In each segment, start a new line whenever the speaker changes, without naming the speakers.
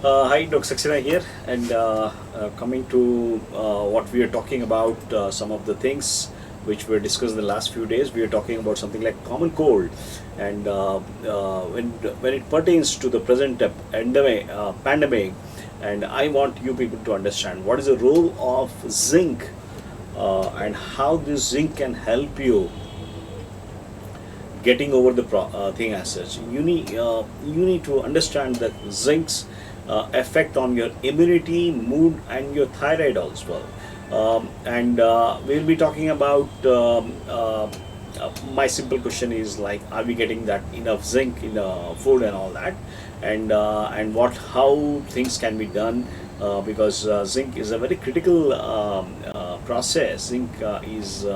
Hi, Dr. Saxena here, and coming to what we are talking about, some of the things which were discussed in the last few days. We are talking about something like common cold, and when it pertains to the present pandemic, and I want you people to understand what is the role of zinc, and how this zinc can help you getting over the thing as such. You need to understand that zinc's effect on your immunity, mood, and your thyroid as well. And we'll be talking about. My simple question is like, are we getting that enough zinc in the food and all that, and what how things can be done, because zinc is a very critical process. Zinc is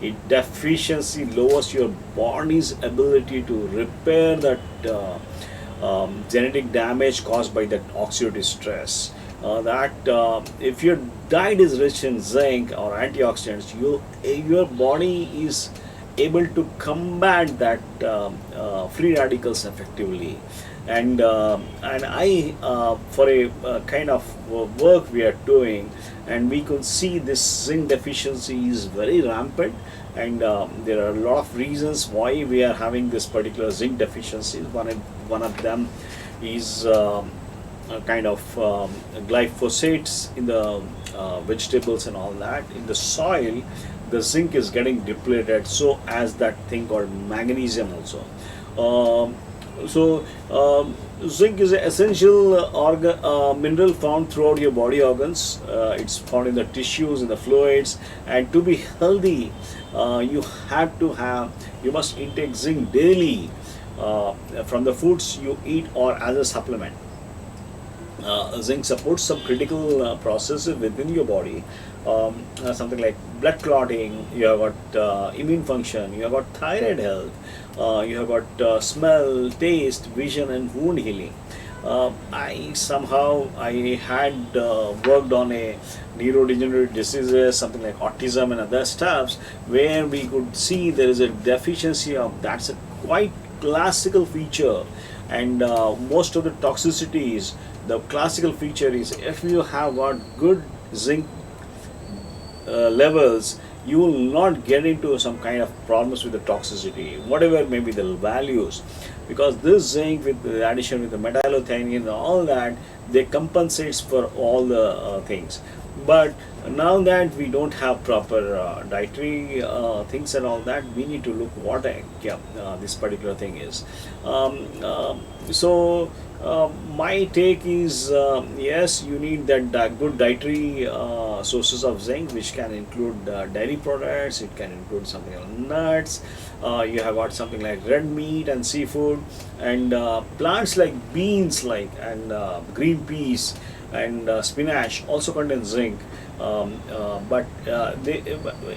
it deficiency lowers your body's ability to repair that genetic damage caused by that oxidative stress. That if your diet is rich in zinc or antioxidants, your body is able to combat that free radicals effectively. And I for a kind of work we are doing, and we could see this zinc deficiency is very rampant, and there are a lot of reasons why we are having this particular zinc deficiency. One of them is a kind of glyphosates in the vegetables and all that. In the soil, the zinc is getting depleted, so as that thing called magnesium also. Um, so zinc is an essential mineral found throughout your body organs. It's found in the tissues, in the fluids, and to be healthy, you must intake zinc daily from the foods you eat or as a supplement. Zinc supports some critical processes within your body, something like blood clotting. You have got immune function, you have got thyroid health, you have got smell, taste, vision, and wound healing. I had worked on a neurodegenerative diseases, something like autism and other stuffs, where we could see there is a deficiency of that's a quite classical feature. And most of the toxicities, the classical feature is, if you have got good zinc levels, you will not get into some kind of problems with the toxicity, whatever may be the values, because this zinc, with the addition with the metallothionein and all that, they compensates for all the things. But now that we don't have proper dietary things and all that, we need to look what this particular thing is. So my take is, yes, you need that good dietary sources of zinc, which can include dairy products. It can include something like nuts. You have got something like red meat and seafood, and plants like beans, and green peas and spinach also contain zinc. But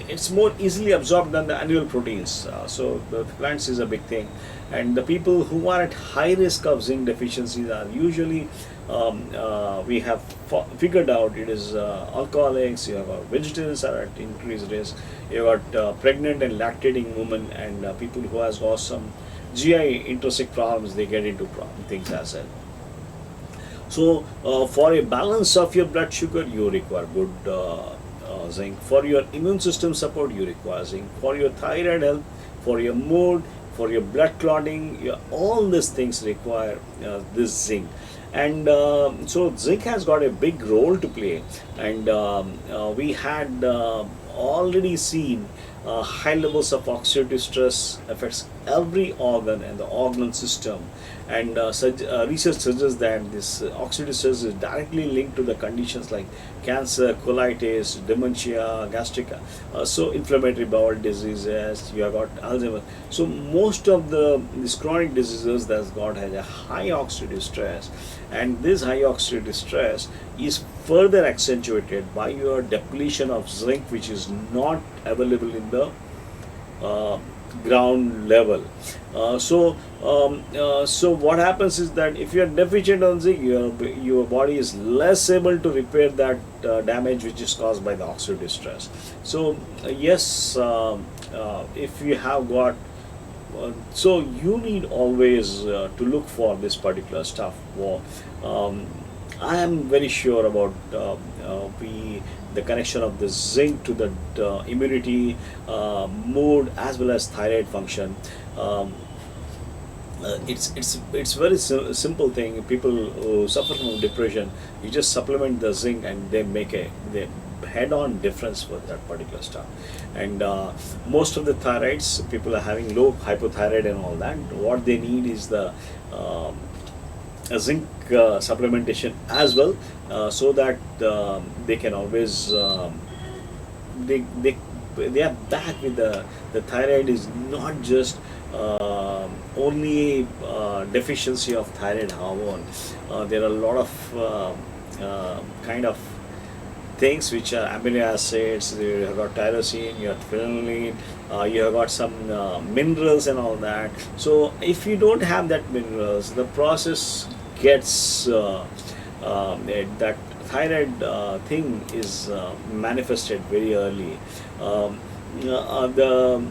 it's more easily absorbed than the animal proteins. So the plants is a big thing, and the people who are at high risk of zinc deficiencies are usually, we have figured out, it is alcoholics. You have vegetarians are at increased risk. You have got pregnant and lactating women, and people who has got some GI intrinsic problems. They get into things as well. So, for a balance of your blood sugar, you require good zinc. For your immune system support, you require zinc. For your thyroid health, for your mood, for your blood clotting, all these things require this zinc. And so, zinc has got a big role to play. And we had already seen high levels of oxidative stress affects every organ and the organ system, and research suggests that this oxidative stress is directly linked to the conditions like cancer, colitis, dementia, gastric, so inflammatory bowel diseases. You have got Alzheimer's. So most of these chronic diseases that's got has a high oxidative stress, and this high oxidative stress is further accentuated by your depletion of zinc, which is not available in the uh, ground level. So what happens is that if you are deficient on zinc, your body is less able to repair that damage which is caused by the oxidative stress. So yes, if you have got so you need always to look for this particular stuff. Um, I am very sure about we the connection of the zinc to the immunity, mood, as well as thyroid function. Um, it's very simple thing. People who suffer from depression, you just supplement the zinc and they head-on difference for that particular stuff. And most of the thyroids, people are having low hypothyroid and all that. What they need is the um, a zinc supplementation as well, so that they can always they, they they are back with the thyroid is not just only deficiency of thyroid hormone. There are a lot of kind of things which are amino acids. You have got tyrosine, you have phenylene, you have got some minerals and all that. So if you don't have that minerals, the process gets that thyroid thing is manifested very early. Um, the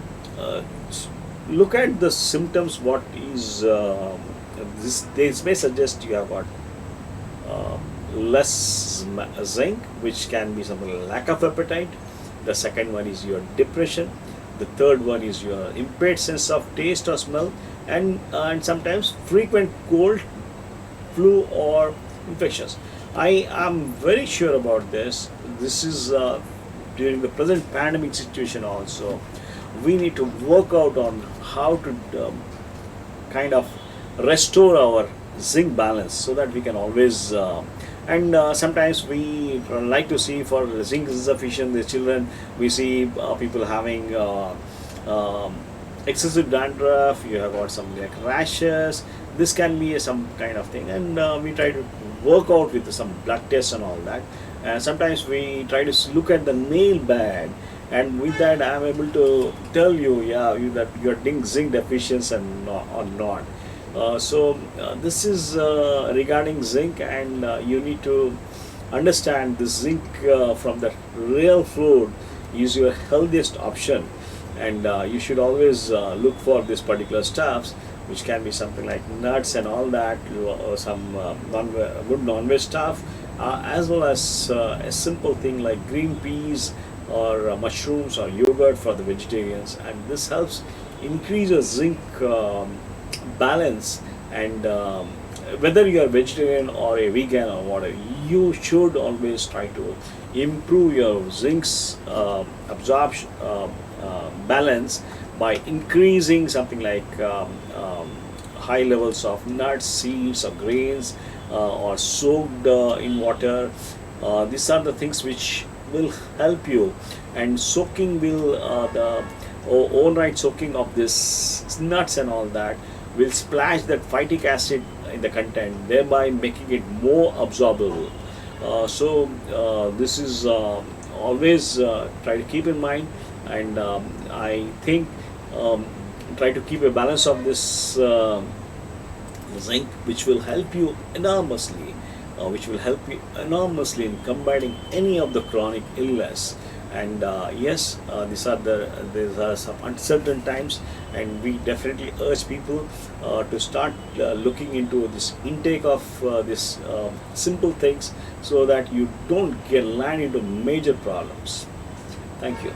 look at the symptoms. What is this may suggest you have got uh, less zinc, which can be something like lack of appetite. The second one is your depression. The third one is your impaired sense of taste or smell, and sometimes frequent cold, flu, or infections. I am very sure about this. This is during the present pandemic situation also. We need to work out on how to kind of restore our zinc balance so that we can always and sometimes we like to see for zinc insufficient the children, we see people having um, excessive dandruff, you have got some like rashes. This can be some kind of thing, and we try to work out with some blood tests and all that. And sometimes we try to look at the nail bed, and with that I am able to tell you, yeah, you that you're zinc deficiency and or not. This is regarding zinc, and you need to understand the zinc from the real food is your healthiest option, and you should always look for this particular stuffs, which can be something like nuts and all that, some good non-veg stuff, as well as a simple thing like green peas or mushrooms or yogurt for the vegetarians, and this helps increase your zinc balance. And whether you are vegetarian or a vegan or whatever, you should always try to improve your zinc's absorption balance by increasing something like high levels of nuts, seeds, or grains, or soaked in water. These are the things which will help you, and soaking will overnight soaking of this nuts and all that will splash that phytic acid in the content, thereby making it more absorbable. This is always try to keep in mind, and I think um, try to keep a balance of this zinc, which will help you enormously, in combating any of the chronic illness. And yes, these are some uncertain times, and we definitely urge people to start looking into this intake of this simple things, so that you don't get land into major problems. Thank you.